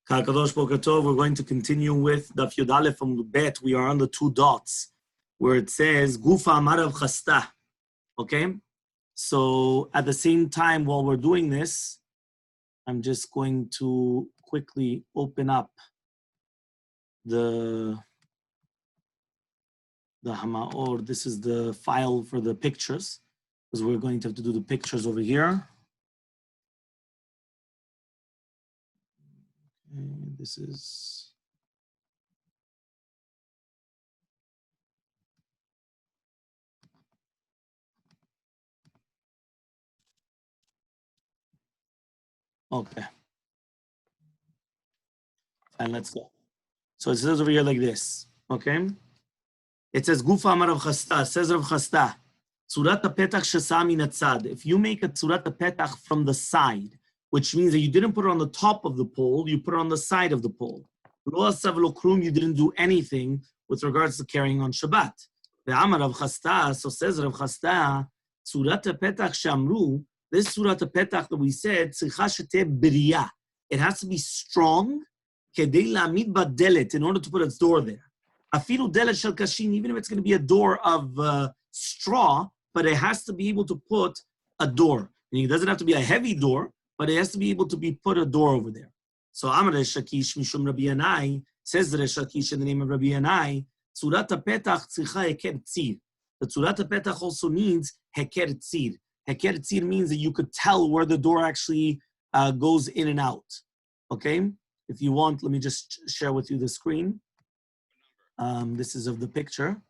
Kadosh Boker Tov, we're going to continue with Daf Yodale from Bet. We are on the two dots where it says Gufa Amarav Chasta. Okay? So at the same time, while we're doing this, I'm just going to quickly open up the Hamaor. This is the file for the pictures, because we're going to have to do the pictures over here. Okay, this is okay. And let's go. So it says over here like this. Okay. It says Gufa Amar Rav Chasta, says Rav Chasta, Tzurat HaPetach Shesa Min Hatzad. If you make a Tzurat HaPetach from the side, which means that you didn't put it on the top of the pole, you put it on the side of the pole. Lo asav lo krum, you didn't do anything with regards to carrying on Shabbat. Ve'amar Rav Chasta, so says Rav Chasta, Tzurat HaPetach Shamru, this Tzurat HaPetach that we said, Tzricha Sheteh B'riyah. It has to be strong, Kedei La'amid Badelet, in order to put its door there. Afilu delet shel kashin, even if it's going to be a door of straw, but it has to be able to put a door. And it doesn't have to be a heavy door, but it has to be able to be put a door over there. So Amar Resh Lakish Mishum Rabbi Yanai, says Resh Lakish in the name of Rabbi Yanai, Tzurat HaPetach tzricha heker tzir. The Tzurat HaPetach also needs heker tzir. Heker tzir means that you could tell where the door actually goes in and out. Okay? If you want, let me just share with you the screen. This is of the picture.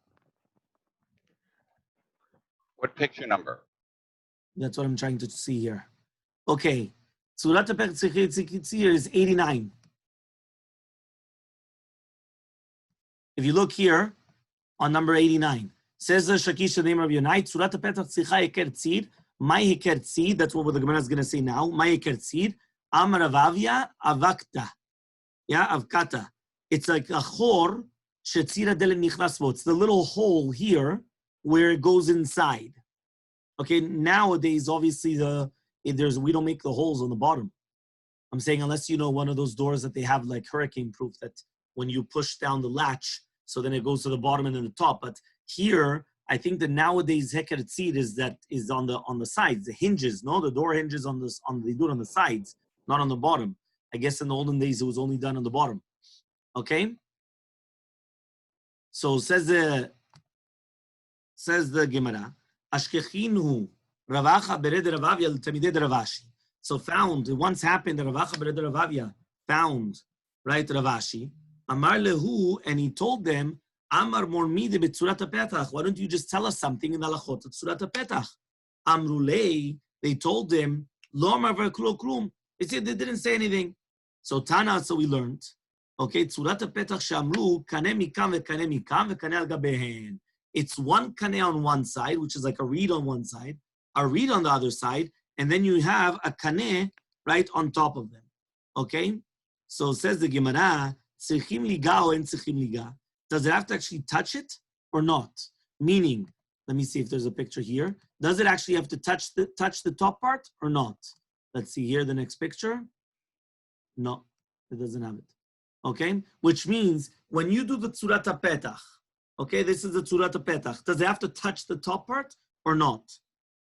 What picture number? That's what I'm trying to see here. Okay. Tzurat HaPetach is 89. If you look here on number 89, says the Shakish, the name of your night, Tzurat HaPetach tzricha heker tzir. My heker tzir, that's what the Gemara is going to say now. My heker tzir. Amar Avavia avakta. Yeah, avkata. It's like a chor. It's the little hole here where it goes inside. Okay, nowadays, obviously, we don't make the holes on the bottom. I'm saying unless you know one of those doors that they have like hurricane proof, that when you push down the latch, so then it goes to the bottom and then the top. But here, I think that nowadays heker tzir is on the sides, the hinges. No, the door hinges they do it on the sides, not on the bottom. I guess in the olden days it was only done on the bottom. Okay. So says the Gemara, Ashkechinu Ravacha bered Ravavia l'tamidei Ravashi. So found, it once happened that Ravacha bered Ravavia found, right, Ravashi. Amar lehu, and he told them, Amar mormide betzurat HaPetach. Why don't you just tell us something in the halachot of Tzurat HaPetach? Amrulei, they told them, Lo amar v'klo klum. They said they didn't say anything. So Tana, so we learned. Okay, Tzurat HaPetach Shamru, Kaneh Mikam ve'Kaneh Mikam ve'Kaneh al Gabehen. It's one Kaneh on one side, which is like a reed on one side, a reed on the other side, and then you have a Kaneh right on top of them. Okay? So says the Gemara, Tzrichim liga or en tzrichim liga. Does it have to actually touch it or not? Meaning, let me see if there's a picture here. Does it actually have to touch the top part or not? Let's see here, the next picture. No, it doesn't have it. Okay, which means when you do the Tzurat HaPetach, okay, this is the Tzurat HaPetach. Does it have to touch the top part or not?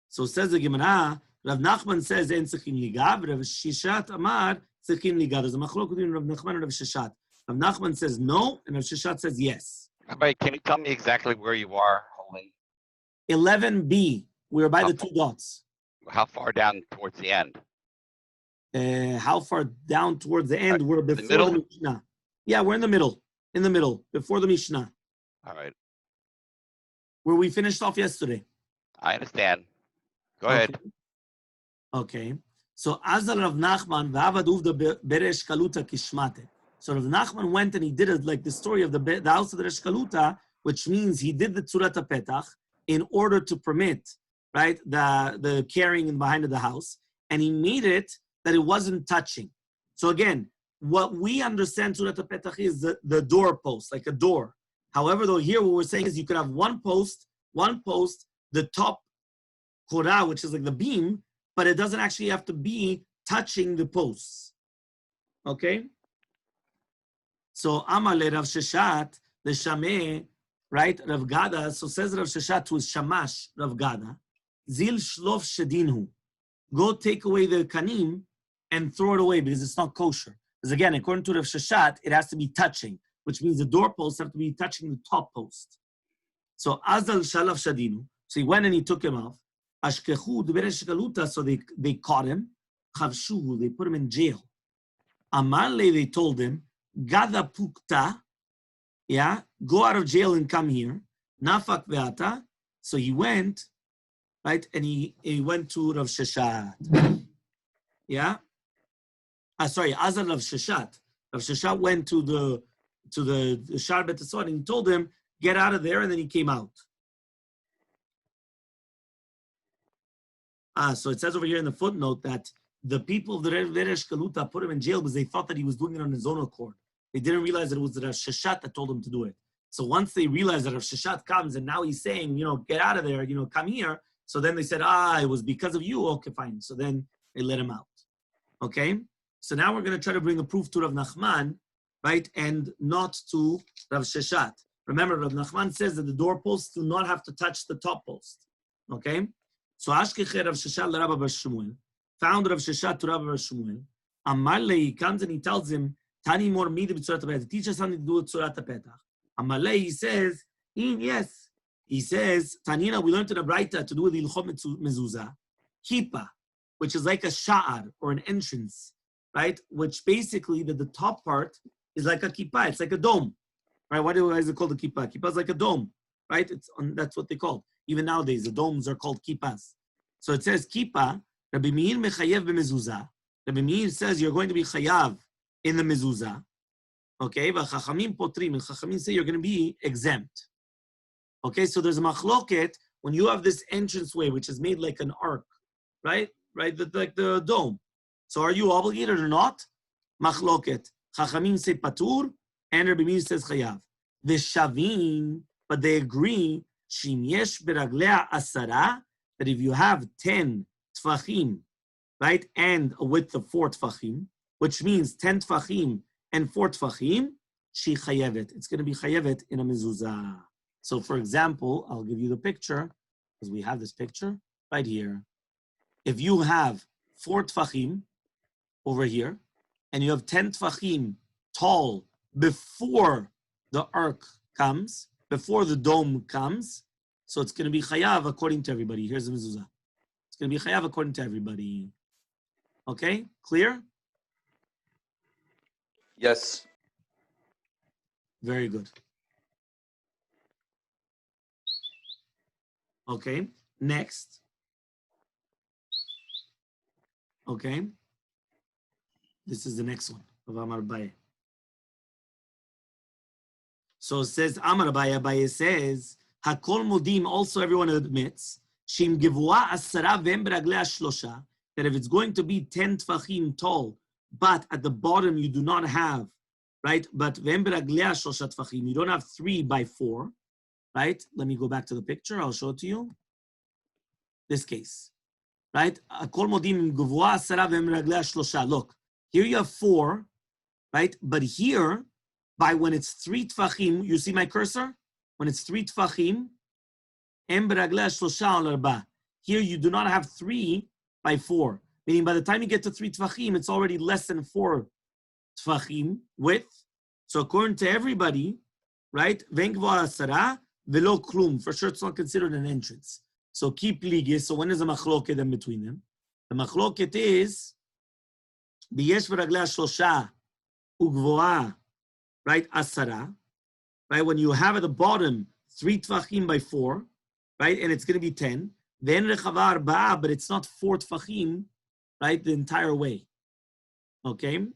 So says the Gemara, Rav Nachman says, En tzrichim liga, Rav Shishat Amar, tzrichim liga. There's a machlok between Rav Nachman and Rav Shishat. Rav Nachman says no, and Rav Shishat says yes. Rabbi, can you tell me exactly where you are holding? 11b, we're by the two dots. How far down towards the end? How far down towards the end? We're before the Mishnah. Yeah, we're in the middle, before the Mishnah. All right. Where we finished off yesterday. I understand. Go ahead. Okay. So, Azal Rav Nachman, V'avad uvda beresh kaluta kishmate. So Rav Nachman went and he did it like the story of the house of the Resh Kaluta, which means he did the Tzurat HaPetach in order to permit, right, the carrying in behind of the house, and he made it that it wasn't touching. So again, what we understand Tzurat HaPetach is the door post, like a door. However, though here what we're saying is you could have one post, the top korah, which is like the beam, but it doesn't actually have to be touching the posts. Okay? So Amar le Rav Sheshat le Shameh, right? Rav Gada. So says Rav Sheshat to his Shamash Rav Gada, Zil shlof shedinhu. Go take away the kanim and throw it away because it's not kosher. Because again, according to Rav Sheshat, it has to be touching, which means the doorposts have to be touching the top post. So Azal Shalaf Shadinu. So he went and he took him off. Ashkechu Beresh Galuta. So they caught him. Chavshuhu. They put him in jail. Amarle. They told him, Gada Pukta. Yeah, go out of jail and come here. Nafak Veata. So he went, right, and he went to Rav Sheshat. Yeah. Sorry, Azal Rav Sheshat. Rav Sheshat went to the Shar Bet Asod and he told him, get out of there, and then he came out. So it says over here in the footnote that the people of the Veresh Kaluta put him in jail because they thought that he was doing it on his own accord. They didn't realize that it was the Rav Sheshat that told him to do it. So once they realized that Rav Sheshat comes and now he's saying, get out of there, come here. So then they said, it was because of you. Okay, fine. So then they let him out. Okay? So now we're going to try to bring a proof to Rav Nachman, right? And not to Rav Sheshat. Remember, Rav Nachman says that the doorposts do not have to touch the top post. Okay? So Ashkeche Rav Sheshat Rabba Bar Shmuel, found Rav Sheshat to Rabba Bar Shmuel. Amarle, he comes and he tells him, Tani mor midi b'tzurat ha'petach. Teach us something to do with tzurat ha'petach. Amarle, he says, yes. He says, Tanina, we learned in a Braita to do with Ilchot Mezuzah, Kippah, which is like a sha'ar or an entrance, right? Which basically the top part is like a kippah. It's like a dome, right? Why is it called a kippah? Kippah is like a dome, right? That's what they call. Even nowadays, the domes are called kippahs. So it says kippah. Rabbi Meir mechayev b'mezuzah. Rabbi Meir says you're going to be chayav in the mezuzah. Okay, v'chachamim potrim. And chachamim say you're going to be exempt. Okay, so there's a machloket when you have this entranceway which is made like an arc, right? Right, like the dome. So are you obligated or not? Machloket. Chachamim say patur, and Rabbi Meir says chayav. V'shavin, but they agree, shim yesh beraglea asara, that if you have 10 tfachim, right, and a width of 4 tfachim, which means 10 tfachim and 4 tfachim, she chayevet. It's going to be chayevet in a mezuzah. So for example, I'll give you the picture, because we have this picture right here. If you have 4 tfachim over here, and you have 10 tfachim tall before the arc comes, before the dome comes, so it's going to be chayav according to everybody. Here's the mezuzah. It's going to be chayav according to everybody. Okay? Clear? Yes. Very good. Okay. Next. Okay. This is the next one of Amar Abaye. So it says, Amar Abaye says, Hakol Modim, also everyone admits, Shim Givua Asara Vem Beraglea Shlosha, that if it's going to be 10 tfachim tall, but at the bottom you do not have, right? But Vem Beraglea Shlosha tfachim, you don't have 3 by 4, right? Let me go back to the picture, I'll show it to you. This case, right? Hakol Modim Givua Asara Vem Beraglea Shlosha. Look, here you have 4, right? But here, by when it's 3 tfachim, you see my cursor? When it's 3 tfachim, here you do not have 3 by 4. Meaning by the time you get to 3 tfachim, it's already less than 4 tfachim width. So according to everybody, right? For sure it's not considered an entrance. So keep ligis. So when is the machloket in between them? The machloket is biyesh v'raglea shlosha ugvoa, right? Asara. Right, when you have at the bottom 3 tfachim by 4, right, and it's going to be 10, then rechava arba'a, but it's not 4 tfachim, right, the entire way. Okay,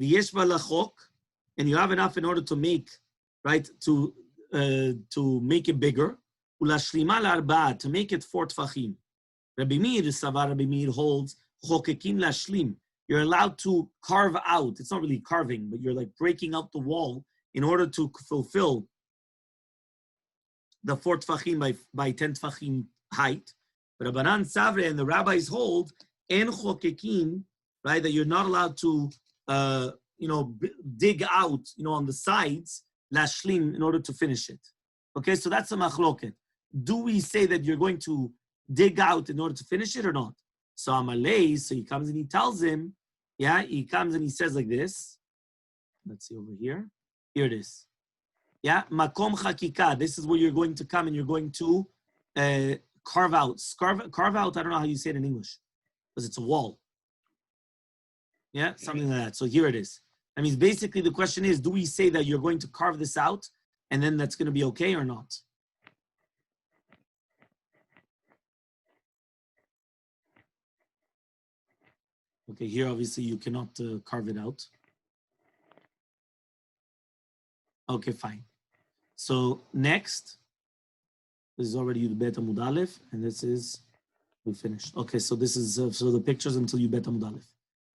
v'yesh v'lachok, and you have enough in order to make, right, to make it bigger. Ulashlima la'arba'a, to make it 4 tfachim. Rabbi Meir holds chokekim lashlim. You're allowed to carve out. It's not really carving, but you're like breaking out the wall in order to fulfill the 4 tfachim by 10 tfachim height. But Rabbanan Savre and the rabbis hold, en chokekin, right, that you're not allowed to dig out, on the sides, lashlim, in order to finish it. Okay, so that's a machloket. Do we say that you're going to dig out in order to finish it or not? So Amalei, so he comes and he tells him, he comes and he says like this. Let's see over here. Here it is. Makom chakika. This is where you're going to come and you're going to carve out. Carve out, I don't know how you say it in English, because it's a wall. Something like that. So here it is. I mean, basically the question is, do we say that you're going to carve this out and then that's going to be okay or not? Okay, here obviously you cannot carve it out. Okay, fine. So next, this is already the Bet Amud Aleph, and this is, we finished. Okay, so this is, so the pictures until you Bet Amud Aleph.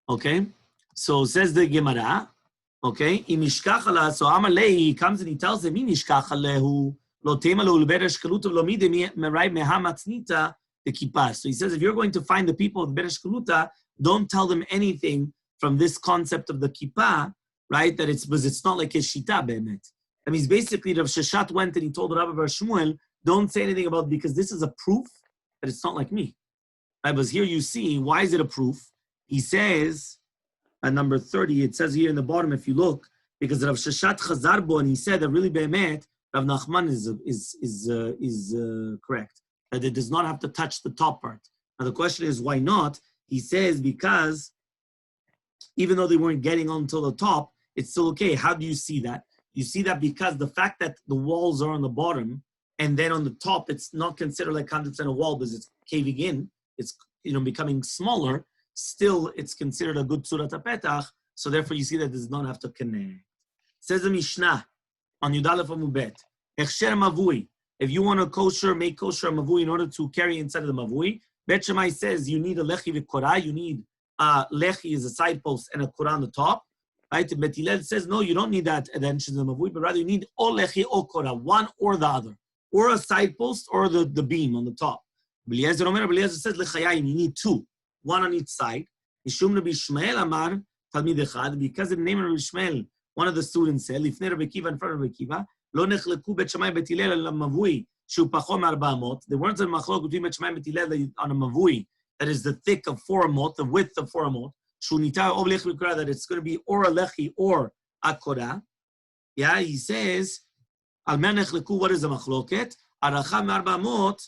Okay, so says the Gemara, okay, Imishkachala, so Amalei, he comes and he tells him, Imishkachalehu, lo tema lo ulberesh kaluta lo mide merai mehamatznita the kippah. So he says, if you're going to find the people of Beresh Kaluta, don't tell them anything from this concept of the kippah, right? That because it's not like his shita be'emet. That means basically Rav Sheshat went and he told Rabbi Bar Shmuel, don't say anything about it because this is a proof that it's not like me. Right? But here you see, why is it a proof? He says, at number 30, it says here in the bottom, if you look, because Rav Sheshat chazar bo, and he said that really be'emet, Rav Nachman is correct, that it does not have to touch the top part. Now the question is, why not? He says because even though they weren't getting until the top, it's still okay. How do you see that? You see that because the fact that the walls are on the bottom and then on the top, it's not considered like 100% a wall because it's caving in, it's becoming smaller, still it's considered a good surat petach, so therefore you see that it does not have to connect. Says the Mishnah on Yudalef Amubet, Echsher Mavui, if you want to make kosher mavui in order to carry inside of the mavui, Bet Shammai says you need a lechi v'korah, you need lechi is a side post and a korah on the top. Right? Bet Hillel says, no, you don't need that at the entrance of the mavui, but rather you need o lechi o korah, one or the other, or a side post or the beam on the top. Beliezer says lechayim, you need two, one on each side. Mishum Rabbi Shmuel Amar Talmid Echad, because in the name of Rabbi Shmuel, one of the students said, Lifnei Rabbi Kiva, in front of Rabbi Kiva, Lo nechleku Bet Shammai Bet Hillel al mavui shu pachom arba'amot. There weren't a machlok between Bet Shammai and Bet Hillel on a mavui that is the thick of 4 amot, the width of 4 amot. Shu nitar ov lech v'korah, that it's going to be or a lechi or a korah. He says, al mer nechleku, what is the machloket? Aracha arba'amot,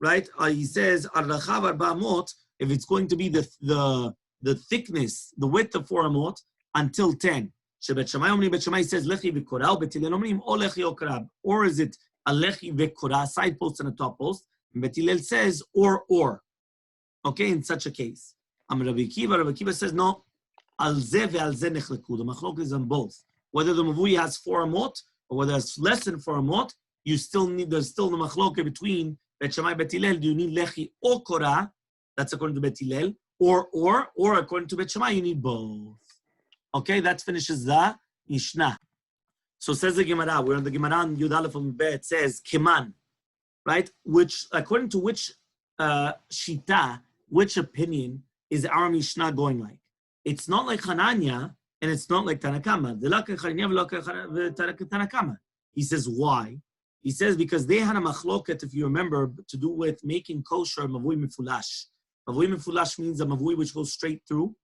right? He says aracha arba'amot, if it's going to be the thickness, the width of 4 amot until 10. Bet Shammai says lechi v'korah, Bet Hillel omrim o lechi o korah, or is it a lechi v'korah, side post and a top post? And Bet Hillel says or. Okay, in such a case, Rabbi Kiva says no. Al ze ve'al ze nechleku. The machlok is on both. Whether the mavui has 4 amot or whether it's less than 4 amot, there's still the machlok between Bet Shammai Bet Hillel. Do you need lechi o korah? That's according to Bet Hillel, or according to Bet Shammai, you need both. Okay, that finishes the Mishnah. So says the Gemara, we're in the Gemara on Yud Aleph Amud Bet, it says Keman, right? Which, according to which shita, which opinion is our Mishnah going like? It's not like Hananya, and it's not like Tanakama. He says, why? He says, because they had a machloket, if you remember, to do with making kosher mavui mifulash. Mavui mifulash means a mavui which goes straight through.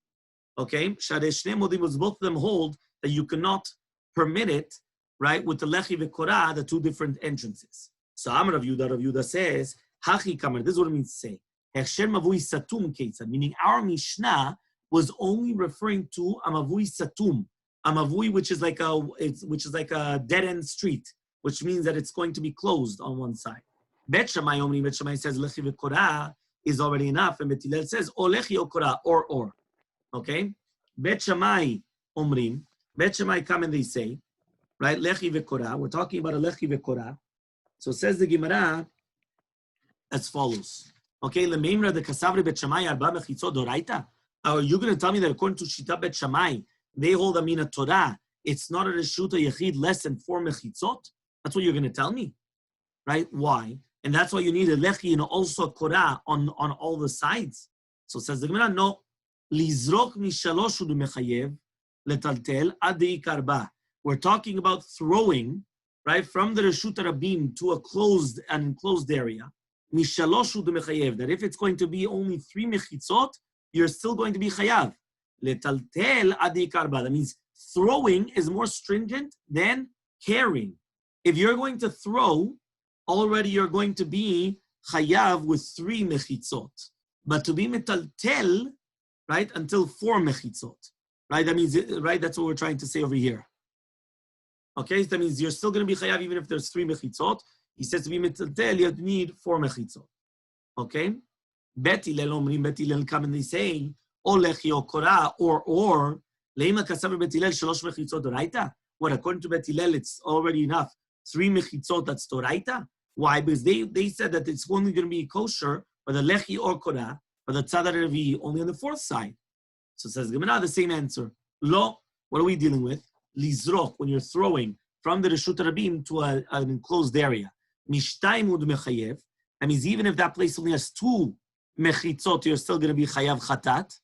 Okay, both of them hold that you cannot permit it, right, with the lechi v'korah, the 2 different entrances. So Amar Rav Yudah says, Hachi Kamar, this is what it means to say. Hechsher mavui satum ketzad, meaning our Mishnah was only referring to a mavui satum, a mavui which is like a dead end street, which means that it's going to be closed on one side. Bet Shammai says lechi v'korah is already enough, and Bet Hillel says o lechi o korah, or. Okay, Bet Shammai omrim. Bet Shammai come and they say, right? Lechi v'korah. We're talking about a lechi v'korah. So says the Gemara as follows. Okay, lemeimra the kasavri Bet Shammai arba mechitzot doraita. Are you going to tell me that according to Shita Bet Shammai, they hold a mina Torah? It's not a reshuta yechid less than 4 mechitzot. That's what you're going to tell me, right? Why? And that's why you need a lechi and also a korah on all the sides. So says the Gemara, no. Lizrok mishalosh u'du mechayev. letaltel adi karba. We're talking about throwing, right, from the Reshut Rabim to a closed and enclosed area. Mishaloshu de mechayev. That if it's going to be only 3 mechitzot, you're still going to be chayav. Letaltel adi karba. That means throwing is more stringent than carrying. If you're going to throw, already you're going to be chayav with 3 mechitzot. But to be metaltel, right, until 4 mechitzot. Right, that means, right, that's what we're trying to say over here. Okay, so that means you're still going to be chayav even if there's 3 mechitzot. He says to be metaltel, you need 4 mechitzot. Okay? Bet Hillel omrim, Bet Hillel come and they say, o lechi o korah, or, leima kasav Bet Hillel, 3 mechitzot doraita? What, according to Bet Hillel, it's already enough. 3 mechitzot, that's doraita? Why? Because they said that it's only going to be kosher for the lechi or korah, for the tzad revi, only on the 4th side. So it says Gemara, the same answer. Lo, what are we dealing with? Lizrok, when you're throwing from the Reshut Rabim to an enclosed area. Mishtayimud mechayev. That means even if that place only has 2 mechitzot, you're still going to be chayav chatat.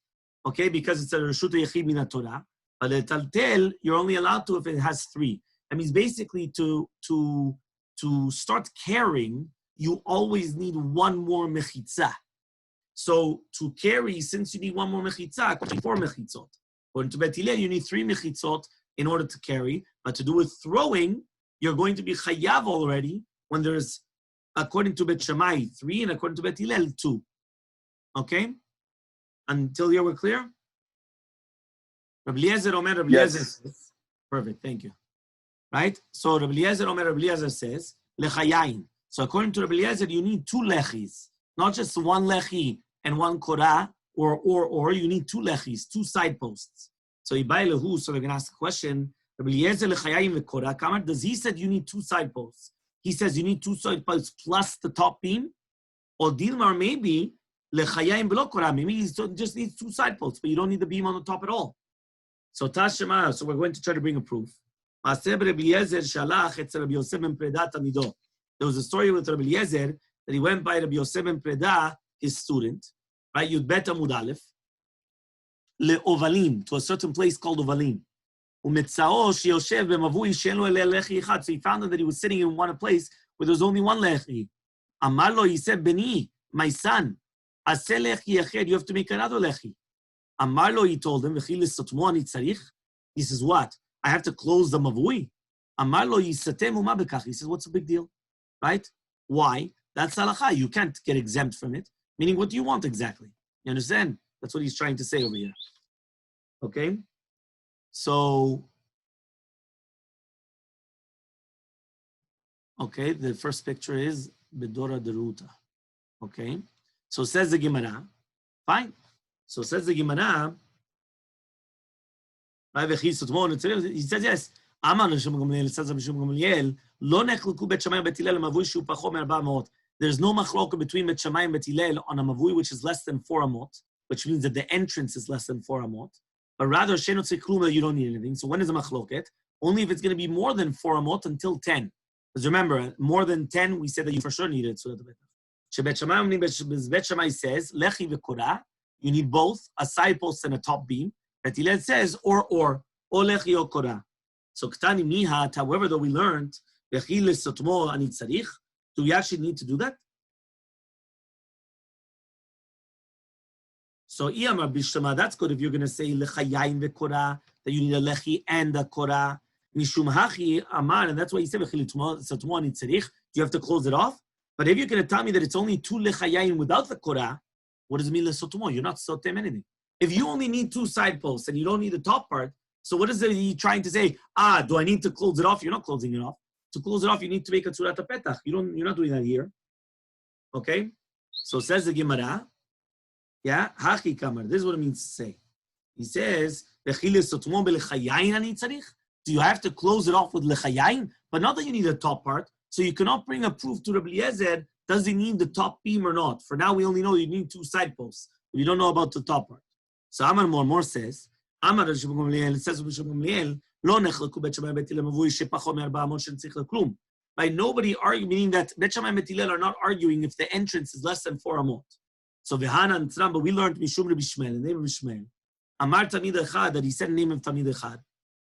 Okay, because it's a Reshut Yechid min Torah. But the taltel, you're only allowed to if it has 3. That means basically to start carrying, you always need 1 more mechitzah. So to carry, since you need 1 more mechitzah, 4 mechitzot. According to Bet Hillel, you need 3 mechitzot in order to carry. But to do with throwing, you're going to be chayav already when there's, according to Bet Shammai, 3, and according to Bet Hillel, 2. Okay? Until here we're clear? Rabbi Eliezer Omer, Rabbi Eliezer says, perfect, thank you. Right? So Rabbi Eliezer Omer, Rabbi Eliezer says, lechayayin. So according to Rabbi Eliezer, you need 2 lechis. Not just 1 lechi and 1 korah, or you need 2 lechis, 2 side posts. So Ibai lehu, so we're going to ask the question, Rabbi Eliezer lechayim vekorah, Kamar, does he said you need 2 side posts? He says you need 2 side posts plus the top beam? Or Dilmar, maybe, lechayim velo korah, maybe he just needs 2 side posts, but you don't need the beam on the top at all. So Tashema, so we're going to try to bring a proof. There was a story with Rabbi Eliezer that he went by Rabbi Yosef ben Preda, his student, right? Yud Bet Amud Aleph, le'ovalim, to a certain place called Ovalim. So he found that he was sitting in one place where there was only 1 lechi. Amarlo, he said, Beni, my son, aseh lechi eched, you have to make another lechi. Amarlo, he told him, he says, what? I have to close the mavui? Amarlo, he says, what's the big deal? Right? Why? That's halakha. You can't get exempt from it. Meaning, what do you want exactly? You understand? That's what he's trying to say over here. Okay? So, okay, the first picture is Bedora Deruta. Okay? So says the Gemara. Fine. So says the Gemara. He says yes. There's no machlokah between Bet Shammai and Bet Hillel on a mavui which is less than 4 amot, which means that the entrance is less than 4 amot. But rather, you don't need anything. So when is a machloket? Only if it's going to be more than 4 amot until 10. Because remember, more than 10, we said that you for sure need it. So Bet Shammai says, lechi v'korah, you need both, a side post and a top beam. Bet Hillel says, or lechi or korah. So ktani mihat, however, though we learned, lechi lesotmo ani tzarich, do we actually need to do that? So iyamar bishama, that's good if you're going to say lechayayin vekorah, that you need a lechi and a korah. Mishum hachi amar, and that's why he said lechi lesotmo ani tzarich. Do you have to close it off? But if you're going to tell me that it's only 2 lechayayin without the korah, what does it mean lesotmo? You're not sotem anything. If you only need 2 side posts and you don't need the top part, so what is he trying to say? Do I need to close it off? You're not closing it off. To close it off, you need to make a tzurat petach. You're not doing that here. Okay? So says the Gemara. Yeah? Hachi kamar. This is what it means to say. He says, do you have to close it off with lechayayin? But not that you need the top part. So you cannot bring a proof to Rabbi Eliezer, does he need the top beam or not? For now, we only know you need 2 side posts. We don't know about the top part. So Amar Mormor says, Amar Rabbi Gamliel, says Rabbi Gamliel, lo nechleku Bet Shammai Bet Hillel mavui shepachot me 4 amot she'en tzarich leklum. Right? Nobody arguing, meaning that Bet Shammai and Bet Hillel are not arguing if the entrance is less than 4 amot. So V'hana and Tzram, but we learned Mishum Rabbi Shmuel, and they Rabbi Shmuel. Amar Tamid Echad, that he said the name of Tamid Echad.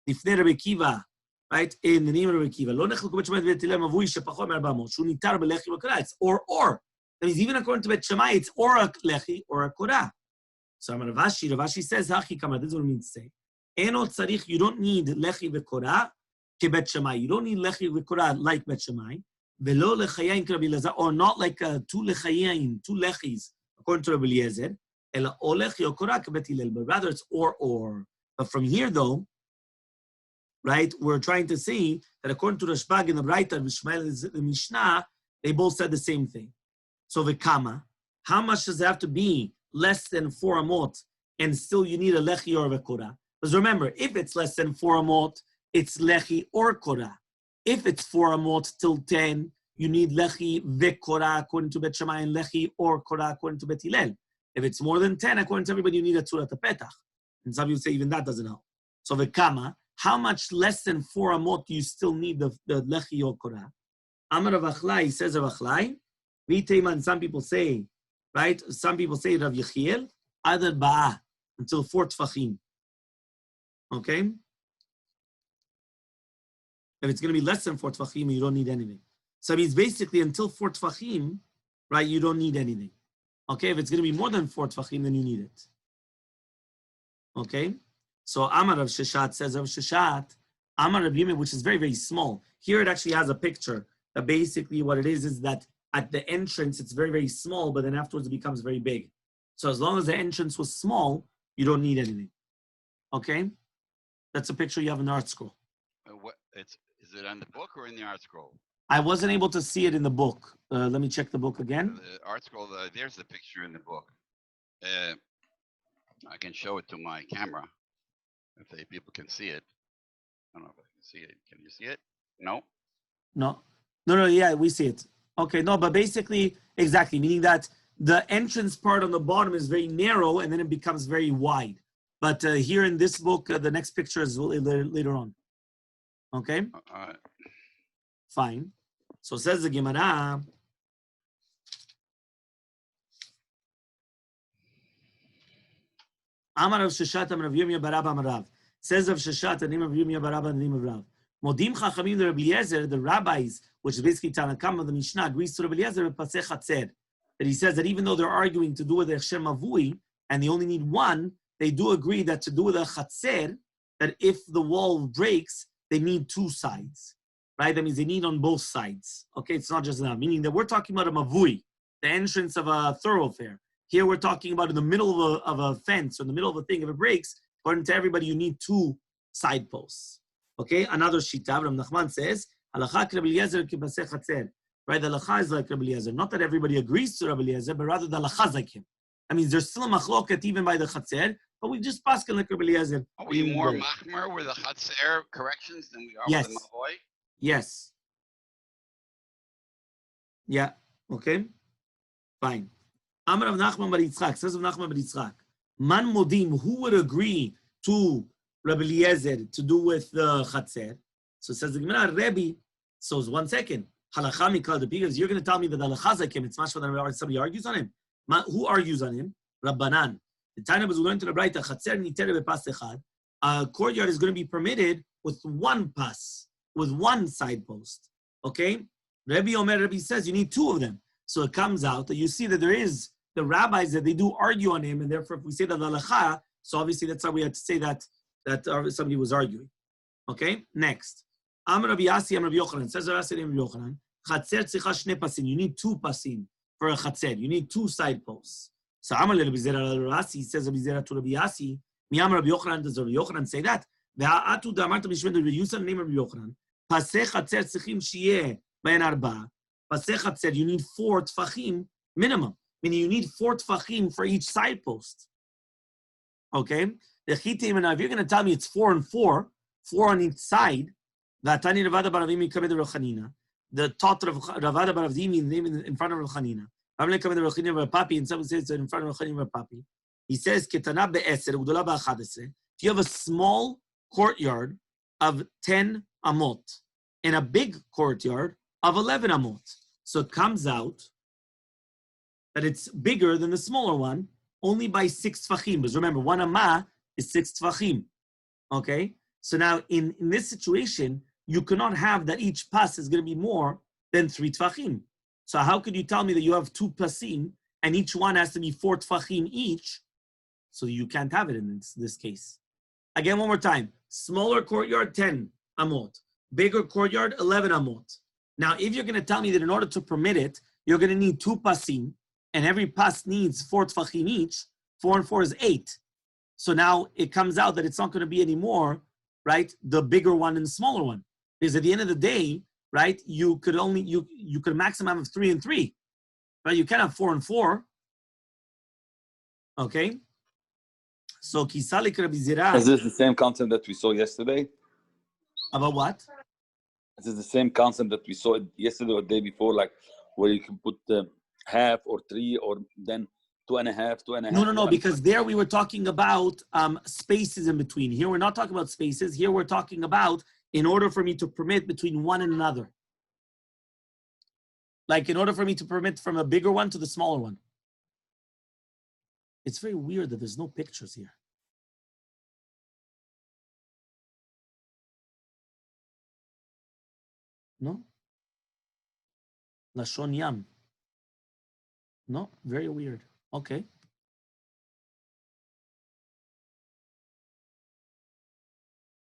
Difnei Rabbi Kiva, right? In the name of Rabbi Kiva. Lo nechlu Bet Shammai v'Tilem avui shepachot me-400. Shu nitar belechi v'kora. It's or. That means even according to Bet Shammai, it's or a lechi or a kora. So Amar Ravashi says, Hachi Kamar, this is what it means to say. Eno tzarich, you don't need lechi v'kora ke Bet Shammai. You don't need lechi v'kora like Bet Shammai. Velo lechayayin ke Rabbi Elazar, or not like two lechayayin, two lechis, according to Rabbi Eliezer. Ela o lechi o kora ke Bet Hillel. But rather it's or. But from here though, right, we're trying to see that according to Rashbag and the Braita and Shmuel the Mishnah, they both said the same thing. So v'kama, how much does it have to be less than 4 amot, and still you need a lechi or a kora? Because remember, if it's less than 4 amot, it's lechi or kora. If it's 4 amot till 10, you need lechi ve'kora according to Bet Shammai and lechi or kora according to Bet Hillel. If it's more than 10, according to everybody, you need a tzurat petach. And some people say even that doesn't help. So v'kama, how much less than 4 amot do you still need the lechi or kora? Amar Rav Achlai, he says Rav Achlai, v'teiman, some people say, right? Some people say Rav Yechiel, adar ba'ah, until 4 tfachim. Okay? If it's going to be less than 4 tfachim, you don't need anything. So it means basically until 4 tfachim, right, you don't need anything. Okay? If it's going to be more than 4 tfachim, then you need it. Okay? So Amar Rav Sheshat says, Rav Sheshat, Amar Rav Yimeh, which is very, very small. Here it actually has a picture that basically what it is that at the entrance, it's very, very small, but then afterwards it becomes very big. So as long as the entrance was small, you don't need anything. Okay? That's a picture you have in the art scroll. Is it on the book or in the art scroll? I wasn't able to see it in the book. Let me check the book again. The art scroll, there's the picture in the book. I can show it to my camera if people can see it. I don't know if I can see it. Can you see it? No? No, yeah, we see it. Okay, no, but basically, exactly, meaning that the entrance part on the bottom is very narrow and then it becomes very wide. But here in this book, the next picture is later on. Okay? Fine. So says the Gemara, Amar Rav Sheshat, Amar Rav Yirmiyah Barab Amar Rav. Says Rav Sheshat, the name of Yirmiyah Barab and the name of Rav. Modim Chachamim the Rabbi Eliezer, the rabbis, which is basically Tanakam of the Mishnah, agrees to Rabbi Eliezer with Pasech Hatzer. That he says that even though they're arguing to do with the Hechsher Mavui, and they only need one, they do agree that to do with a Chatzer, that if the wall breaks, they need 2 sides. Right? That means they need on both sides. Okay, it's not just enough. Meaning that we're talking about a Mavui, the entrance of a thoroughfare. Here we're talking about in the middle of a fence, or in the middle of a thing. If it breaks, according to everybody, you need 2 side posts. Okay, another shita, Rav Nachman says, Halacha Rabbi Eliezer ki Pasech Hatzer. Right, the halacha is like Rabbi Eliezer. Not that everybody agrees to Rabbi Eliezer, but rather the halacha is like him. That means there's still a machloket even by the Chatzer, but we just pass like Rabbi Eliezer. Are we more machmer with the Chatzer corrections than we are with the Mavoi? Yes. Yeah, okay. Fine. Amar Rav Nachman bar Yitzchak, says Rav Nachman bar Yitzchak, Man Modim, who would agree to Rabbi Eliezer to do with the Chatzer? So it says the Gemara, Rebbe, so 1 second. Halacha mikal the because you're going to tell me that the halacha like him, it's much more than somebody argues on him. Who argues on him? Rabbanan. The Tanya was going to the Braita, Chatzer nitere bepas echad. A courtyard is going to be permitted with 1 pas, with 1 side post. Okay? Rebbe says you need 2 of them. So it comes out that you see that there is the rabbis that they do argue on him, and therefore if we say that the halacha, so obviously that's how we had to say that somebody was arguing. Okay? Next. Amar Rabbi Yasi, Amar Rabbi Yochanan. Says Rabbi Yasi, Rabbi Yochanan. Chatzer tzricha shne pasim. You need 2 pasim for a chatzer. You need 2 side posts. So Amar Rabbi Zera Rasi says Rabbi Zera to Rabbi Yasi. Mi Amar Rabbi Yochanan. Does Rabbi Yochanan say that? Ve'atu da'amarta b'shvend Rabbi Yusuf name Rabbi Yochanan. Pasech chatzer tzrichim shiyeh bain arba. Pasech chatzer. You need 4 tfachim minimum. Meaning you need 4 tfachim for each side post. Okay. The chitim, and if you're going to tell me it's 4 and 4, 4 on each side. The Tani Ravada Baravimi Kamed Rochanina. The thought of Ravada Baravimi name in front of Rochanina. Ramle Kamed Rochanina Papi, and someone says in front of Rochanina Papi. He says, Ketana be'eser, Udula ba'achadesre. If you have a small courtyard of 10 amot and a big courtyard of 11 amot, so it comes out that it's bigger than the smaller one, only by 6 tfachim. Because remember, 1 amah is 6 tfachim. Okay? So now in this situation, you cannot have that each pas is going to be more than 3 tfachim. So how could you tell me that you have 2 pasim and each one has to be 4 tfachim each? So you can't have it in this case. Again, one more time. Smaller courtyard, 10 amot. Bigger courtyard, 11 amot. Now, if you're going to tell me that in order to permit it, you're going to need 2 pasim, and every pas needs 4 tfachim each, 4 and 4 is 8. So now it comes out that it's not going to be anymore, right, the bigger one and the smaller one. Because at the end of the day, right, you could maximum have 3 and 3. Right? You can't have 4 and 4. Okay? So Kisalik Rabbi Zira. Is this the same concept that we saw yesterday? About what? Is this the same concept that we saw yesterday or the day before, like where you can put half or 3 or then 2.5, 2.5? No, because there we were talking about spaces in between. Here we're not talking about spaces. Here we're talking about in order for me to permit between one and another. Like in order for me to permit from a bigger one to the smaller one. It's very weird that there's no pictures here. No? Lashon Yam. No? Very weird. Okay.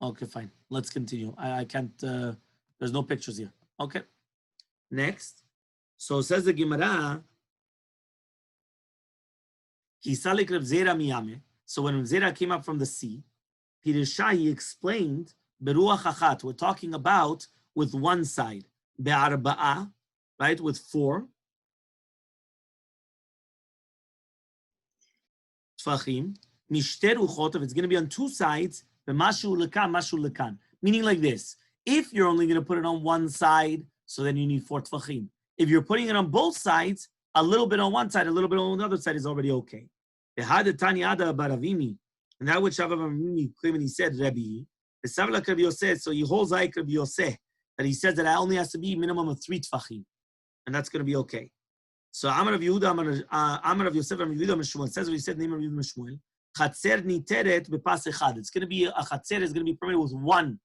Okay, fine. Let's continue. I can't, there's no pictures here. Okay. Next. So says the Gemara, Kisalik Reb Zera miyame. So when Reb Zera came up from the sea, Pirisha, he explained, Beruach achat, we're talking about with one side. Be'arba'a, right, with 4. Tfachim. Mishter uchot, if it's going to be on 2 sides, be'mashu lekan, mashu lekan. Meaning like this, if you're only going to put it on one side, so then you need 4 tfachim. If you're putting it on both sides, a little bit on one side, a little bit on the other side is already okay. And that which Rabbi Ravimi claimed, he said, Rabbi, so he holds like Rabbi Yosef, that he says that it only has to be minimum of 3 tfachim, and that's going to be okay. So Amar of Yehuda, Amar of Yosef, Amar of Yehuda Meshmuel, says what he said, name of Yehuda Meshmuel, Chatzer niteret bepas echad. It's going to be, a chatzer is going to be permitted with one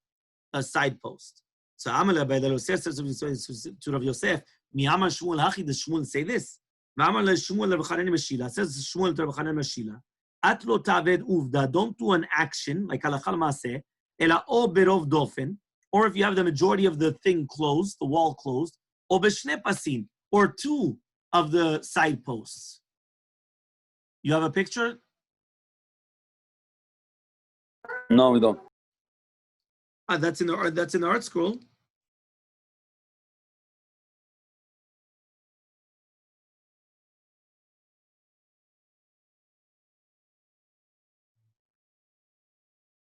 side post. So Amar by the Yosef says to Rav Yosef, Mi Amar Shmuel Hachi, does Shmuel say this? Amar le Shmuel Rav Chanan Meshila, says Shmuel to Rav Chanan Meshila, At lo taved uvda, don't do an action, like halachal maaseh, ela o berov dofen, or if you have the majority of the thing closed, the wall closed, or b'shnei pasim, or 2 of the side posts. You have a picture? No, we don't. That's in the art scroll.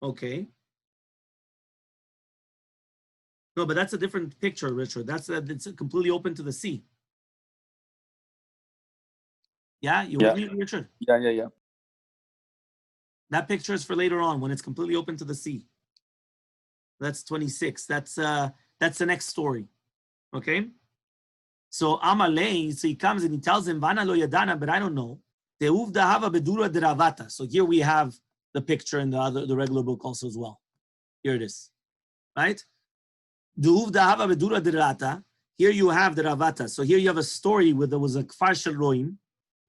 Okay. No, but that's a different picture, Richard. It's completely open to the sea. Yeah, you with me, Richard? Yeah. That picture is for later on when it's completely open to the sea. That's 26. That's the next story. Okay? So Amalei, so he comes and he tells him, Vana lo yadana, but I don't know. Teuvda hava bedura deravata. So here we have the picture in the regular book also as well. Here it is. Right? Deuvda hava bedura deravata. Here you have the Ravata. So here you have a story where there was a kfar shel roim,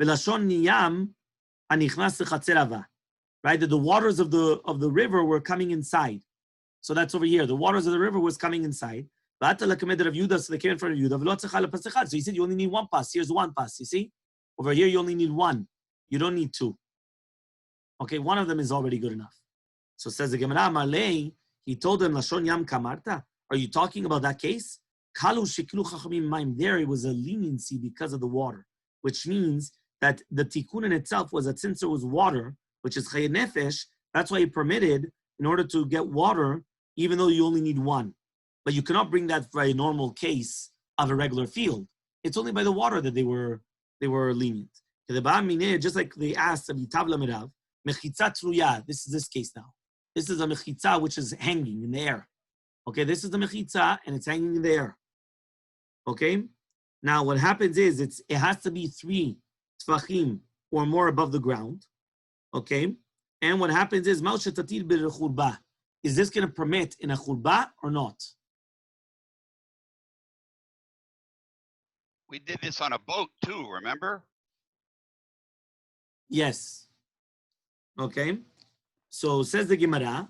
velashon niyam anichnas lechatzer. Right? That the waters of the river were coming inside. So that's over here. The waters of the river was coming inside. So they came in front of Yudah. So he said, you only need 1 pass. Here's 1 pass. You see? Over here, you only need 1. You don't need 2. Okay, 1 of them is already good enough. So says the Gemara, Malay, he told them, Lashon Yam Kamarta. Are you talking about that case? There it was a leniency because of the water, which means that the tikkun in itself was that since there was water, which is chayei nefesh, that's why he permitted in order to get water, even though you only need 1. But you cannot bring that for a normal case of a regular field. It's only by the water that they were lenient. Just like they asked of Yitavla Merav, mechitza truya. This is this case now. This is a mechitza which is hanging in the air. Okay, this is the mechitza and it's hanging in the air. Okay, now what happens is it has to be 3 tfachim or more above the ground. Okay, And what happens is, is this going to permit in a churba or not? We did this on a boat too, remember? Yes. Okay. So says the Gemara,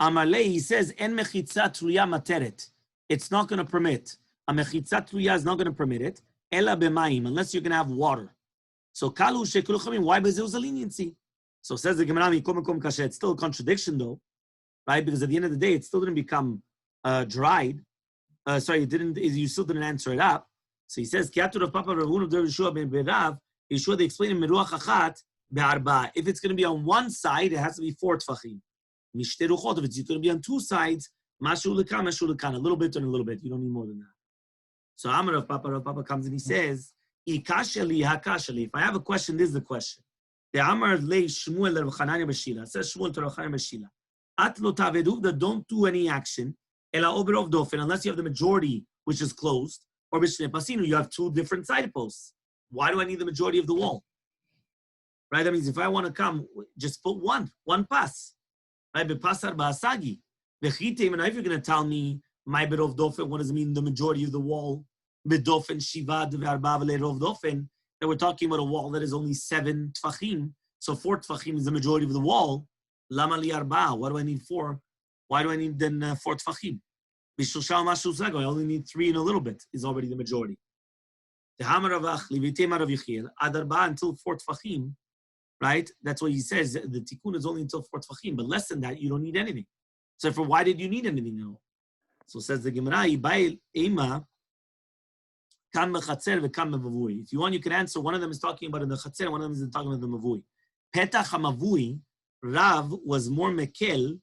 Amarle, he says, En mechitza truya materet. It's not going to permit. A mechitza truya is not going to permit it. Ela b'mayim, unless you're going to have water. So kalu shekulu chamim. Why? Because it was a leniency. So says the Gemara, it's still a contradiction though, right? Because at the end of the day, it still didn't become dried. Sorry, it didn't. You still didn't answer it up. So he says, Kiatu Rav Papa Ravun of Yeshua ben Berav. Yeshua they explain in Meruach Achat be'arba. If it's going to be on one side, it has to be 4 tfachim. Mishte ruchot. If it's going to be on 2 sides, mashu lekan, a little bit and a little bit. You don't need more than that. So Amar Rav Papa comes and he says, Ikashali hakashali. If I have a question, this is the question. The Amar lei Shmuel Rav Chananya b'Shila. Says Shmuel to Rav Chananya b'Shila. At lo tavedu, that don't do any action. Ela oberov dofen, unless you have the majority, which is closed. Or b'shnei pasinu, you have 2 different side posts. Why do I need the majority of the wall? Right? That means if I want to come, just put one pass. Right? B'pasar ba'asagi. V'chitem, and if you're going to tell me, my berov dofen, what does it mean, the majority of the wall? B'dofen shivad v'arba v'le'rov dofen. That we're talking about a wall that is only 7 tfachim. So 4 tfachim is the majority of the wall. Lama li arba. Why do I need 4? Why do I need then 4 tfachim? I only need 3 and a little bit is already the majority. The Hamaravach, Livitema Rav Yechiel, Adarba until 4 tfachim, right? That's what he says. The tikkun is only until 4 tfachim, but less than that, you don't need anything. So for why did you need anything at all? So says the Gemara, Ibai Ema, Kam Mechatzer v'Kam Mavui. If you want, you can answer. One of them is talking about in the Chatzer, one of them is talking about the Mavui. Petach HaMavui, Rav was more mekel,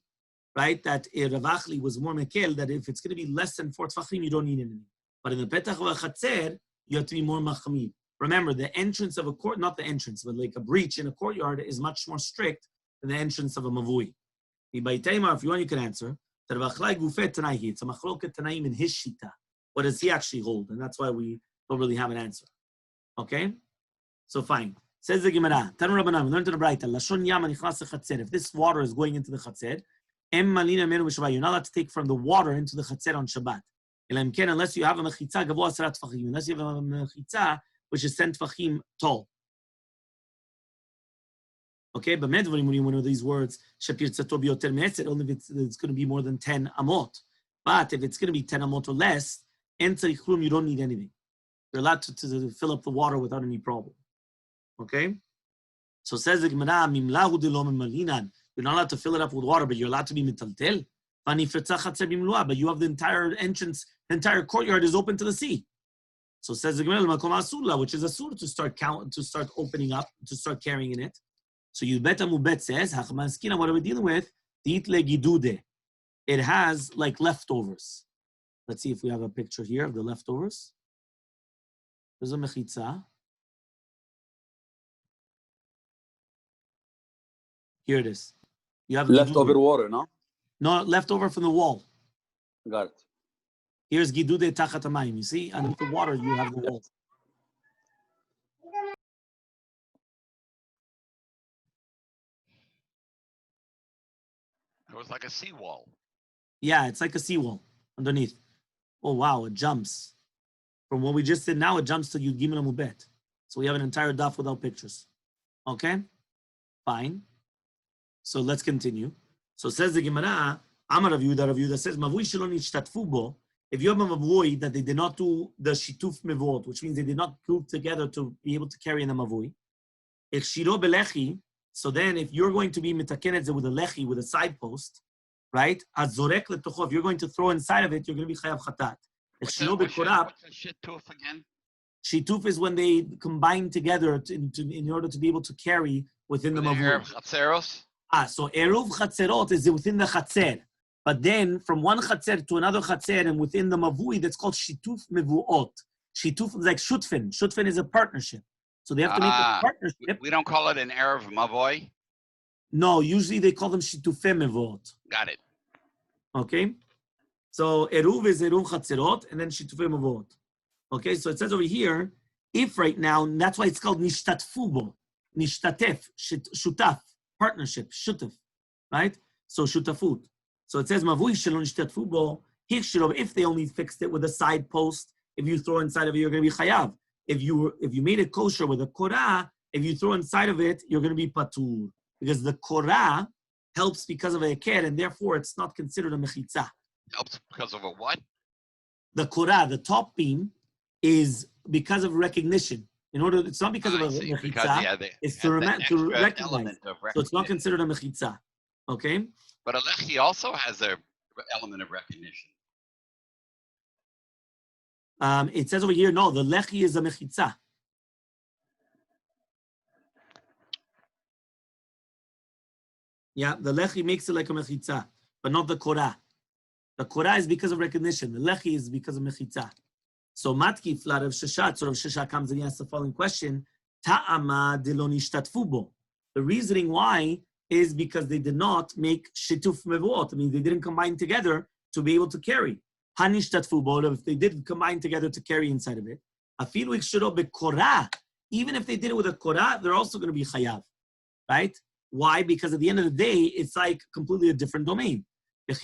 right? That Rav Achli was more mekel, that if it's going to be less than 4 tfachim, you don't need anything. But in the Petach v'Chatzer, you have to be more machamim. Remember, the entrance of a court, not the entrance, but like a breach in a courtyard is much more strict than the entrance of a mavui. If you want, you can answer. It's a machloket tanaim in his shita. What does he actually hold? And that's why we don't really have an answer. Okay? So fine. Says the Gemara, Tanu Rabbanan, we learned to the Braita, Lashon Yam anichnas lechatzer. If this water is going into the chatzer, em malina menu b'Shabbat. You're not allowed to take from the water into the chatzer on Shabbat. Unless you have a mechitza gavoa 10 tfachim. Unless you have a mechitza which is 10 tfachim tall. Okay, but medvarim, when you know these words, shepirtzato bioter me'etzer, only if it's going to be more than 10 amot. But if it's going to be 10 amot or less, en tzarich chum, you don't need anything. You're allowed to fill up the water without any problem. Okay? So says the Gemara, mimlahu de lo mimalinan. You're not allowed to fill it up with water, but you're allowed to be mitaltel. But you have the entire entrance, the entire courtyard is open to the sea. So says the Gemara, which is asur to start opening up, to start carrying in it. So Yudbet Amubet says, what are we dealing with? It has like leftovers. Let's see if we have a picture here of the leftovers. There's a mechitza. Here it is. You have leftover water, no? No, leftover from the wall. Got it. Here's Gidude Tachat Hamayim. You see, underneath the water, you have the wall. It was like a seawall. Yeah, it's like a seawall underneath. Oh, wow, it jumps. From what we just did now, it jumps to Yud Gimel Amubet. So we have an entire daf without pictures. Okay? Fine. So let's continue. So says the Gemara, Amar Rav Yehuda says, Mavui shelon ishtatfu bo. If you have a mavui that they did not do the shituf mevot, which means they did not group together to be able to carry in the mavui, shiro belechi. So then, if you're going to be mitakenet with a lechi, with a side post, right? Azorek letocho. If you're going to throw inside of it, you're going to be chayav chatat. What's a shituf again? Shituf is when they combine together in order to be able to carry within the mavui. So eruv chatzerot is within the chatzer. But then, from one chatzer to another chatzer, and within the mavui, that's called shituf mevuot. Shituf is like shutfin. Shutfin is a partnership. So they have to make a partnership. We don't call it an eruv mavoi? No, usually they call them shitufe mevuot. Got it. Okay? So eruv is eruv chatzerot, and then shitufe mevuot. Okay, so it says over here, if right now, and that's why it's called nishtatfu bo, nishtatef, shutaf, partnership, shutaf, right? So shutafut. So it says mavui shelon ishtatfu bo hikshirov. If they only fixed it with a side post, if you throw inside of it, you're going to be chayav. If you made it kosher with a korah, if you throw inside of it, you're going to be patur, because the korah helps because of a heked, and therefore it's not considered a mechitza. Helps because of a what? The korah, the top beam, is because of recognition. It's not because of a mechitza. It's to recognize. So it's not considered a mechitza. Okay. But a lechi also has an element of recognition. It says over here, no, the lechi is a mechitza. Yeah, the lechi makes it like a mechitza, but not the korah. The korah is because of recognition. The lechi is because of mechitza. So matkif la Rav Shesha, so Rav Shesha comes and he asks the following question: Ta'ama de lo nishtatfu bo. The reasoning why is because they did not make shituf mevuot. I mean, they didn't combine together to be able to carry. Hanishtatfu bo, if they did combine together to carry inside of it. Afilu ikshiro bekorah. Even if they did it with a korah, they're also going to be chayav, right? Why? Because at the end of the day, it's like completely a different domain. But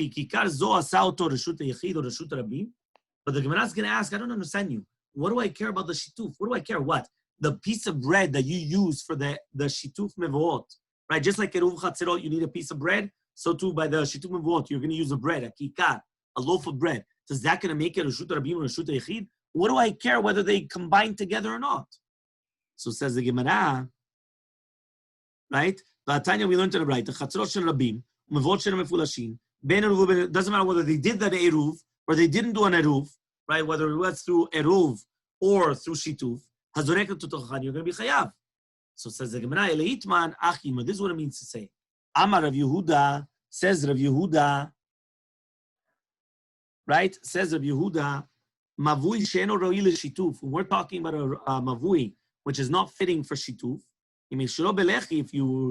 the Gemara is going to ask, I don't understand you. What do I care about the shituf? What do I care? What? The piece of bread that you use for the shituf mevuot, right? Just like eruv chatzerot, you need a piece of bread. So too, by the shituf mevuot, you're going to use a bread, a kikar, a loaf of bread. So is that going to make it a reshut rabim or a reshut yechid? What do I care whether they combine together or not? So says the Gemara, right? Tanya, we learned to the right. The chatzerot shel rabim, mevuot shel mefulashin. It doesn't matter whether they did that eruv or they didn't do an eruv, right? Whether it was through eruv or through shituf, hazorek l'totochan, you're going to be chayav. So says the Gemara, eleitman achima. This is what it means to say. Amar Rav Yehuda, says Rav Yehuda, right? Says Rav Yehuda, mavui she'eno roi l'shituf. When we're talking about a mavui, which is not fitting for shituf, if you're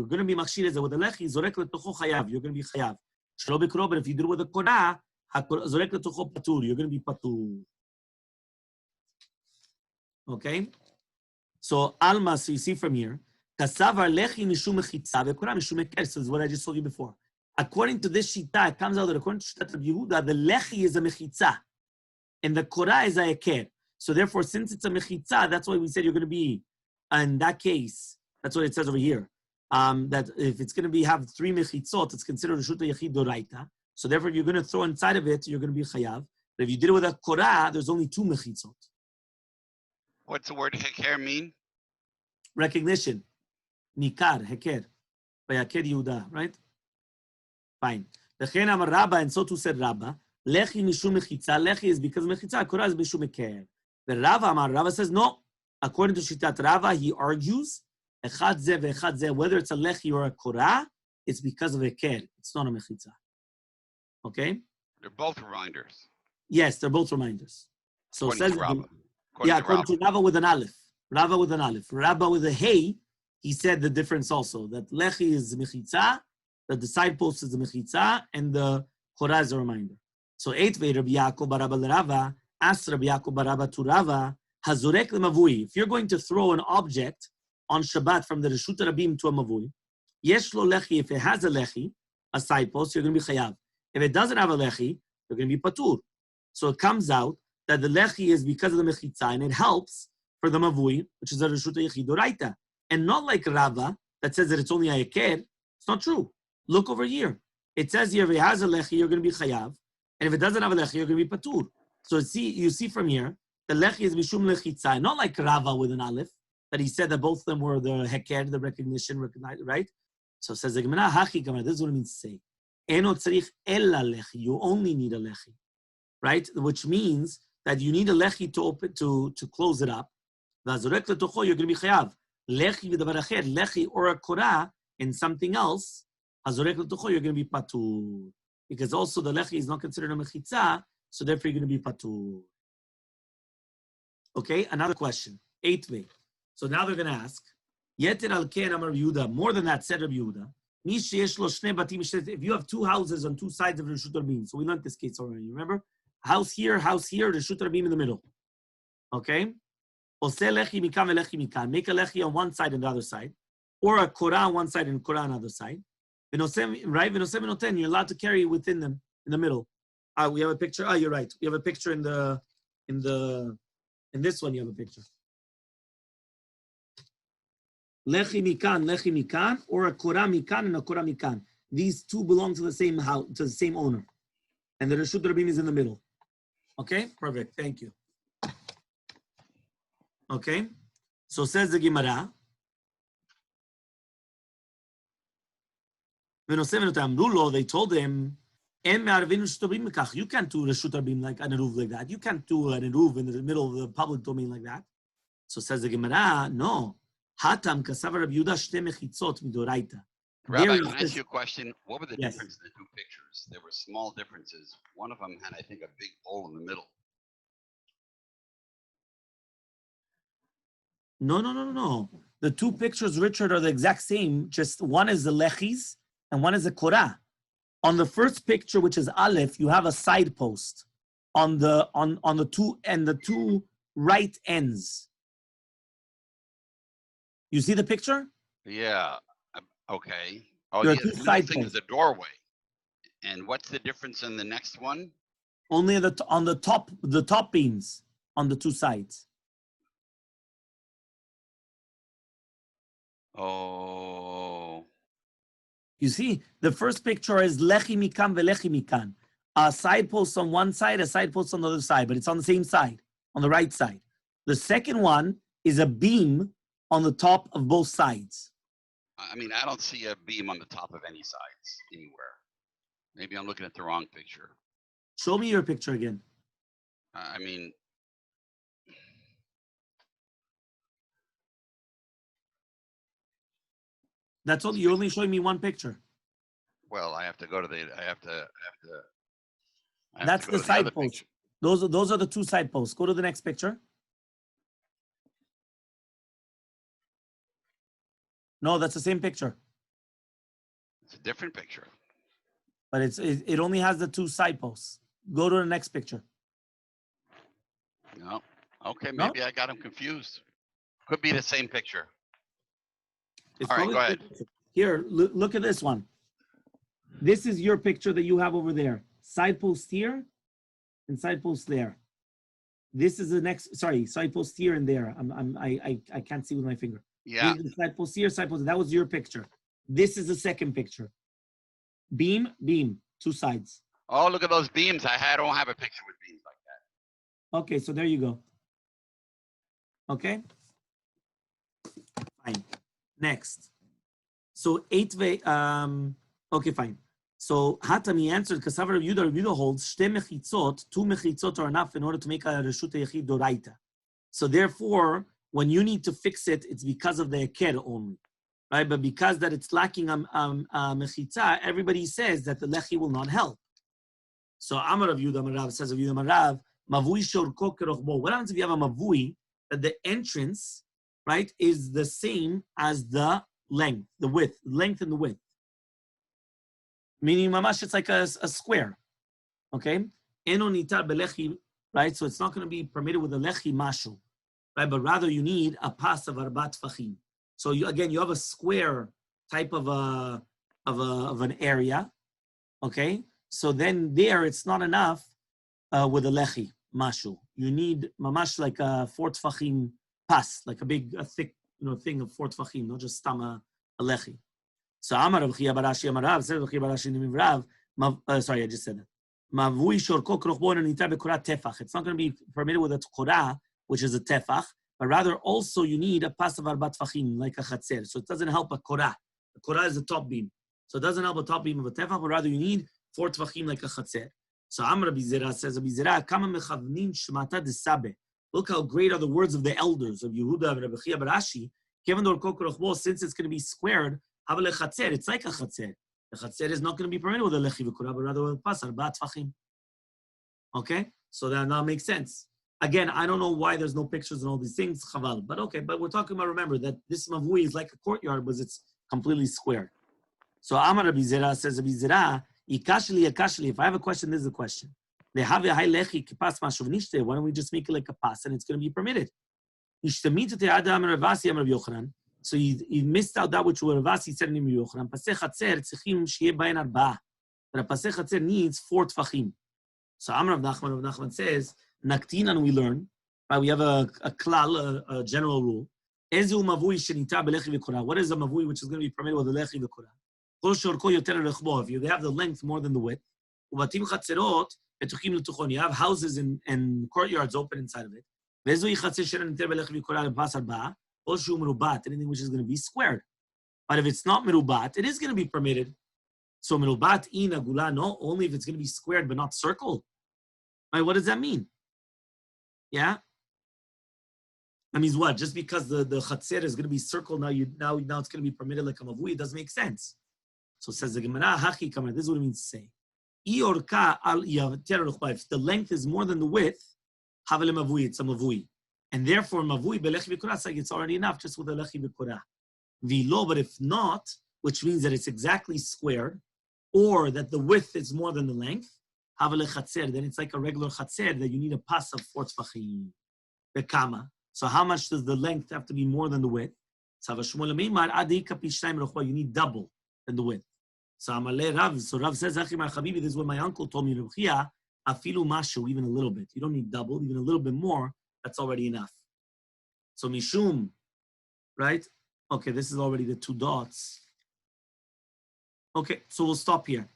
going to be machshir with a lechi, zorek l'tocho chayav, you're going to be chayav. Shelo b'kro, but if you do it with a korah, zorek l'tocho patur, you're going to be patur. Okay? So, Alma, so you see from here, kasavar lechi mishum mechitza, ve'korah mishum meker. So this is what I just told you before. According to this shita, it comes out that according to Shitat of Yehuda, the lechi is a mechitza, and the korah is a eker. So therefore, since it's a mechitza, that's why we said you're going to be, in that case, that's what it says over here. That if it's going to have 3 mechitzot, it's considered a shuta yechid doraita. So therefore, you're going to throw inside of it, you're going to be chayav. But if you did it with a korah, there's only 2 mechitzot. What's the word heker mean? Recognition. Nikar, heker. By Heker Yehuda, right? Fine. V'chein amar Rabba, and so too said Rabba, lechi mishum mechitza, lechi is because mechitza, korah is mishum heker. The Rabba says no. According to Shitat Rava, he argues, whether it's a lechi or a korah, it's because of a ker. It's not a mechitza. Okay? They're both reminders. Yes, they're both reminders. So according says to Rava. According to Rava with an aleph. Rava with an aleph. Rava with a hey, he said the difference also, that lechi is mechitza, that the side post is the mechitza, and the korah is a reminder. So eitvei Rabbi Yaakov bar Rabba l'Rava, asked Rabbi Yaakov bar Rabba to Rava, hazorek lemavui. If you're going to throw an object on Shabbat from the Reshut Rabim to a mavui, yesh lo lechi, if it has a lechi, a side post, you're going to be chayav. If it doesn't have a lechi, you're going to be patur. So it comes out that the lechi is because of the mechitza, and it helps for the mavui, which is a Reshut Yechid Doraita. And not like Rava, that says that it's only a yeker. It's not true. Look over here. It says here, if it has a lechi, you're going to be chayav. And if it doesn't have a lechi, you're going to be patur. So you see from here, the lechi is mishum lechitza, not like Rava with an aleph, that he said that both of them were the heker, the recognition, right? So it says the Gemara, hachi Gemara, this is what it means to say. Eno tzarich ella lechi, you only need a lechi, right? Which means that you need a lechi to open, to close it up. V'azorek letocho, you're going to be chayav. Lechi v'davar acher, lechi or a korah and something else, hazorek letocho, you're going to be patur. Because also the lechi is not considered a mechitza, so therefore you're going to be patur. Okay, another question. 8th. So now they're going to ask, Yeter al ken amar Yehuda, more than that, said Rabbi Yehuda, if you have 2 houses on 2 sides of the Reshut Rabim, so we learned this case already, remember? House here, Reshut Rabim in the middle. Okay? Make a lechi on one side and the other side. or a korah on one side and korah on the other side. Right? You're allowed to carry within them in the middle. We have a picture. You're right. We have a picture in this one. You have a picture. Lechi mikan, or a korah mikan and a korah mikan. These two belong to the same house, to the same owner, and the Reshut Rabim is in the middle. Okay, perfect. Thank you. Okay, so says the Gemara. They told him, you can't do Reshut Rabim like an Eruv like that. You can't do an Eruv in the middle of the public domain like that. So says the Gemara, no. Hatam kasavar Rabbi Yehuda shte mechitzot midoraita. Rabbi, can I ask you a question? What were the Yes. differences in the two pictures? There were small differences. One of them had, I think, a big hole in the middle. No. The two pictures, Richard, are the exact same. Just one is the lechis and one is a korah. On the first picture, which is Aleph, you have a side post on the two right ends. You see the picture? Yeah. Okay. Oh, There are yeah, two the middle side thing is posts. the doorway. And what's the difference in the next one? Only on the top beams on the two sides. Oh. You see, the first picture is lechi mikan velechi mikan. A side post on one side, a side post on the other side, but it's on the same side, on the right side. The second one is a beam on the top of both sides. I mean, I don't see a beam on the top of any sides anywhere. Maybe I'm looking at the wrong picture. Show me your picture again. I mean, That's all. You're only showing me one picture. well, I have to go to the. I have to That's go the to side other post. picture. Those are the two side posts. Go to the next picture. No, that's the same picture, It's a different picture. but it only has the two side posts. Go to the next picture. No. Okay, No? maybe I got them confused. Could be the same picture. It's All right, probably go ahead. Here, look at this one. This is your picture that you have over there. Side post here and side post there. This is the next. Sorry, side post here and there. I can't see with my finger. Yeah. This is the side post here, side post. That was your picture. This is the second picture. Beam, two sides. Oh, look at those beams. I don't have a picture with beams like that. Okay, so there you go. Okay. Fine. Next. So okay, fine. So Hatami answered, Kasavar Rabbi Yehuda holds, shte mechitzot, two mechitzot are enough in order to make a reshut yechid doraita. So therefore, when you need to fix it, it's because of the eker only, right? But because that it's lacking mechitza, everybody says that the lechi will not help. So Amar Rav Yehuda Marav says Rav Yehuda Marav, mavui shorko kerochbo. What happens if you have a mavui that the entrance, right, is the same as the length, the width, length and the width? Meaning, mamash, it's like a square, okay? Eno nitar belechi, right? So it's not going to be permitted with a lechi mashu, right? But rather you need a pas of arbat fachim. So you have a square type of an area, okay? So then there it's not enough with a lechi mashu. You need mamash like a 4 tfachim pas, like a thick, thing of 4 tfachim, not just a lechi. So Amar Rav Chia Barashi Amarav said Rav Chia Barashi Nimivrav. Sorry, I just said that. Mavui shorko krochbo nita bekorat tefach. It's not going to be permitted with a korah, which is a tefach, but rather also you need a pas of arbat fachim, like a chatzer. So it doesn't help a korah. A korah is the top beam, so it doesn't help a top beam of a tefach, but rather you need 4 tefachim like a chatzer. So Amar Rabbi Zera says Rabbi Zera kama mechavnin shmata desabe. Look how great are the words of the elders of Yehuda and Rabbi Chia Barashi. Given the orko krochbo, since it's going to be squared. It's like a chatzer. The chatzer is not going to be permitted with a lechi v'korah, but rather with a pas arbat tfachim. Okay, so that now makes sense. Again, I don't know why there's no pictures and all these things, chaval. But okay, but we're talking about, remember that this mavui is like a courtyard, but it's completely square. So Amar Rabbi Zera says, Rabbi Zera, ikashli. If I have a question, this is the question. They have a high lechi kipas mashuv nishte. Why don't we just make it like a pas and it's going to be permitted? So he missed out that which Ravasi said in Yochanan. Pasech Hatzer tzrichim sheyeh bahen arba'a. But a Pasech Hatzer needs 4 tfachim. So Rav Nachman says, Naktinan we learn, right? We have a klal, a general rule. Ezu mavui shenita belechi v'kora. What is a mavui which is going to be permitted with the lechi v'kora? Kol shorko yoter rechbo. If you have the length more than the width. Ubatim chatzerot betuchim l'tuchon. You have houses and courtyards open inside of it. Vezu yichatzer shenita belechi v'kora lepas arba'a. Kol shu merubat. Anything which is going to be squared. But if it's not merubat, it is going to be permitted. So merubat in agula, no, only if it's going to be squared but not circled. Right, what does that mean? Yeah? That means what? Just because the chatzer is going to be circled, now it's going to be permitted like a mavui, it doesn't make sense. So says the Gemara, Hachi Kamar, this is what it means to say. If the length is more than the width, havele mavui, it's a mavui. And therefore, mavui belechi v'korah, it's already enough just with a lechi v'korah. Vilo, but if not, which means that it's exactly squared, or that the width is more than the length, havele chatzer, then it's like a regular chatzer that you need a pas of 4 tfachim. Bekama. So how much does the length have to be more than the width? You need double than the width. So Rav says, this is what my uncle told me, afilu mashu, even a little bit. You don't need double, even a little bit more, that's already enough. So mishum, right? Okay, this is already the 2 dots. Okay, so we'll stop here.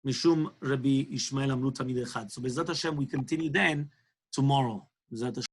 Mishum Rabbi Ishmael Amru Tamid Echad. So Bezrat Hashem, we continue then tomorrow. Bezrat Hashem.